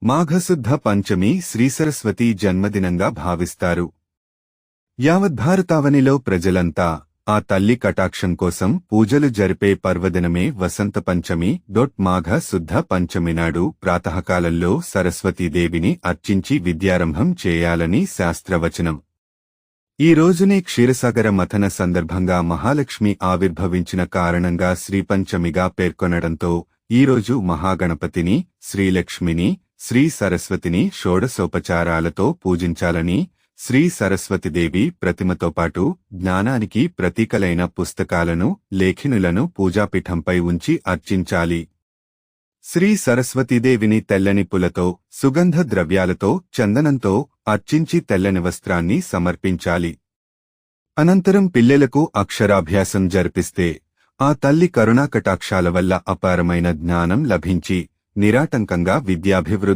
మాఘశుద్ధ పంచమి శ్రీసరస్వతి జన్మదినంగా భావిస్తారు. యావద్భారతావనిలో ప్రజలంతా ఆ తల్లి కటాక్షం కోసం పూజలు జరిపే పర్వదినమే వసంత పంచమి. మాఘ శుద్ధ పంచమి నాడు ప్రాతకాలంలో సరస్వతీదేవిని అర్చించి విద్యారంభం చేయాలని శాస్త్రవచనం. ఈ రోజునే క్షీరసాగర మథన సందర్భంగా మహాలక్ష్మి ఆవిర్భవించిన కారణంగా శ్రీపంచమిగా పేర్కొనడంతో ఈరోజు మహాగణపతిని, శ్రీలక్ష్మిని, శ్రీ సరస్వతిని షోడశోపచారాలతో పూజించాలని, శ్రీ సరస్వతిదేవి ప్రతిమతో పాటు జ్ఞానానికి ప్రతీకలైన పుస్తకాలను, లేఖినులను పూజాపీఠంపై ఉంచి అర్చించాలి. శ్రీ సరస్వతీదేవిని తెల్లని పూలతో, సుగంధ ద్రవ్యాలతో, చందనంతో అర్చించి తెల్లని వస్త్రాన్ని సమర్పించాలి. అనంతరం పిల్లలకు అక్షరాభ్యాసం జరిపిస్తే ఆ తల్లి కరుణాకటాక్షాల వల్ల అపారమైన జ్ఞానం లభించి నిరాటంకంగా విద్యాభివృద్ధి